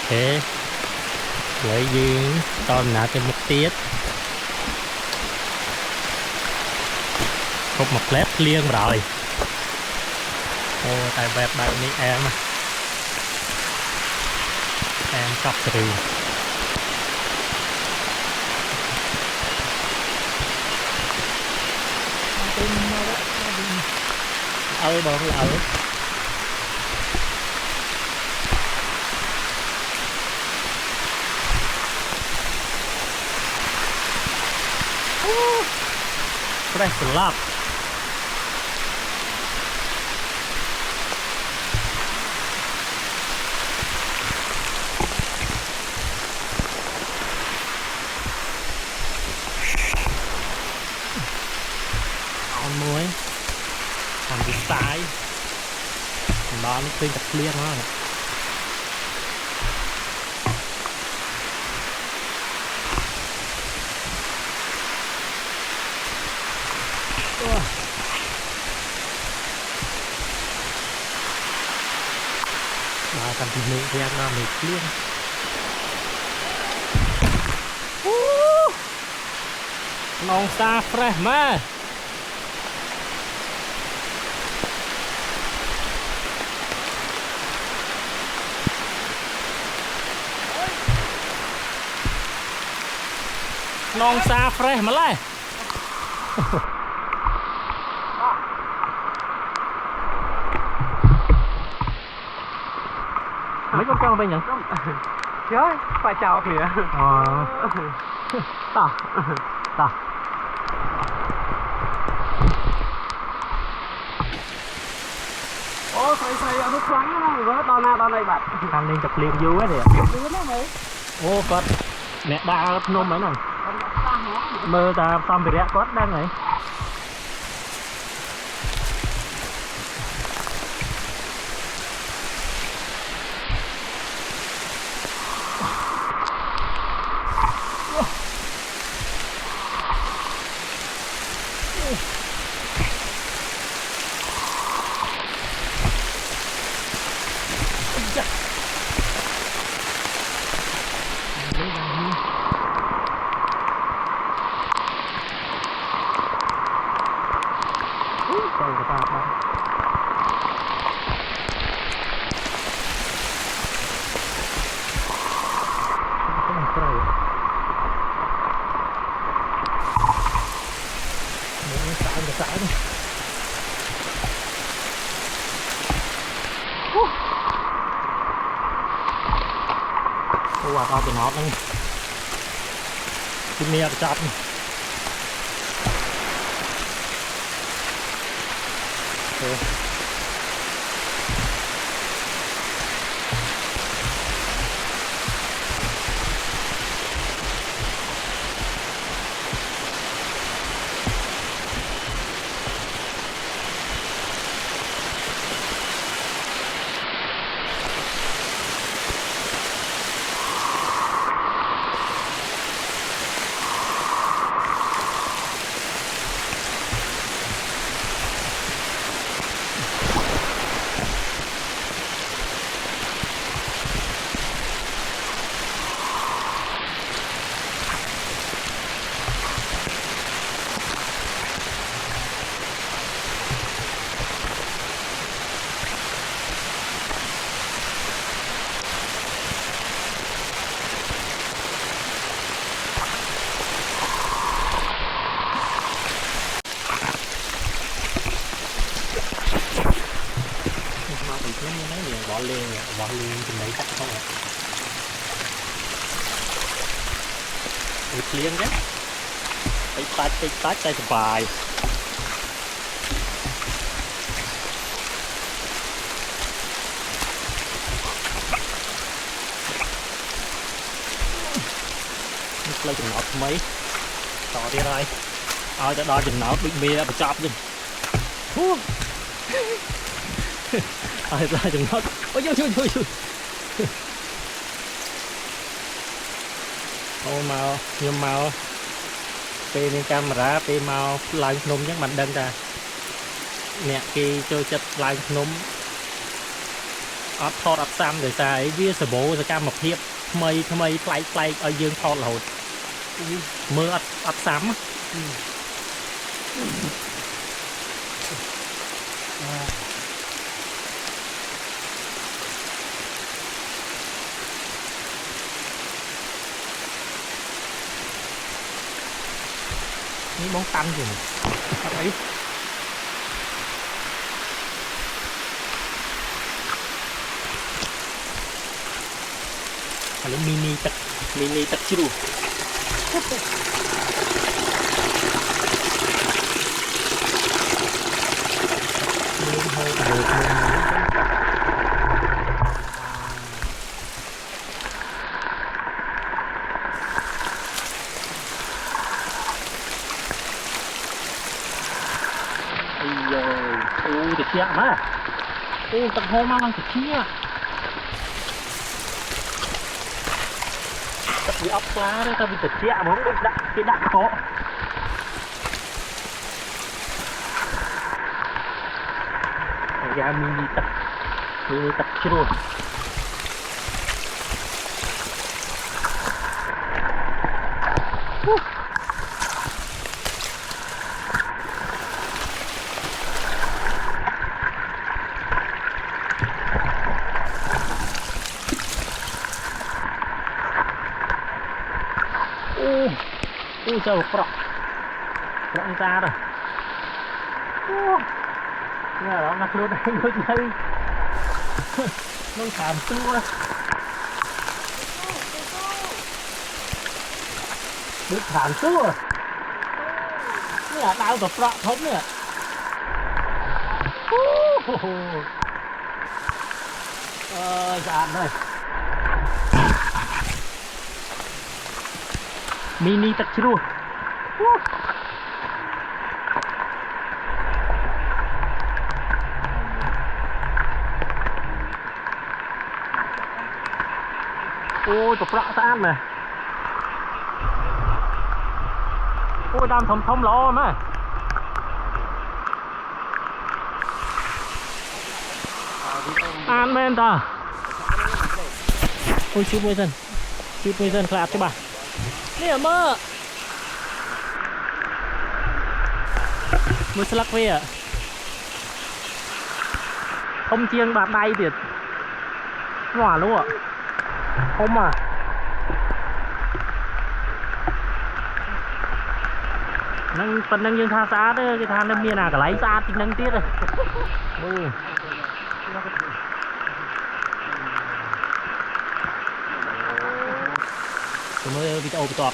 thế lấy gì còn là thêm một tiết không một lép liêng rồi. Ô tại vẹp bạn đi em cọc từ ơi bọn lỡ đây lap con muối làm cái sai đó nó tinh tập liên đó. Bà cầm thì nữ thì ăn ra mệt liên nông xa fresh mà nông xa fresh mà lại mấy con trâu bên nhỉ? Trời, phải chào kìa. Ta ta Ô, xài ở nước khoáng nó với đo này bạn. Thằng lên tập luyện vui quá kìa. Ô con mẹ ba nôm mấy này mơ ta xong bị rẽ con đang này. Quả to từ nó này cái mẹ cái chạp này bỏ lên trên đấy chắc không ạ. Được liền chứ tích tách tay sập bài nước lên chừng nọt mấy tỏ đi đây ai đã đo chừng nọt bị mê bị chọc đi ai ra chừng nọt ôi ô màu nhưng màu pe lên camera pe màu lại nôm nhắc mặt đơn ta nè khi cho chất lại nôm อดทอดอัดซ้ำเดี๋ยวใส่เวียสโบจะกล้ามาเพียบทำไมไกลเอายืนทอดเรามืออัดซ้ำนี่มองตันอยู่อะไรอันนี้มินิตักชิรูจะเชี่ยมาตะโกนมาลังจะเชี่ยbị ốc quá đấy, tao bị tật chẹ mà không biết cái đạn khó ra mini tập chưa rồi sao prok ra rồi nghe đó nó luôn đây luôn đây nó thảm tua được thảm tua là đau tập prok thống nè dàn đây mini tak ceruh. Ôi tập rạ tan này. Ôi đam thầm lo mà. An men ta. Ôi shoot mấy dân clap cho bà. นี่เมื่อมือสลักเวียทมเชียงบาดใดเด็ดหวานรู้อ่ะทมอ่ะนั่งเป็นนั่งยังทาซาเด้อcáiทานน้ำเมียน่ะก็ไหลซาจริงนั่งเตี้ยเลยtôi mới video bị tọt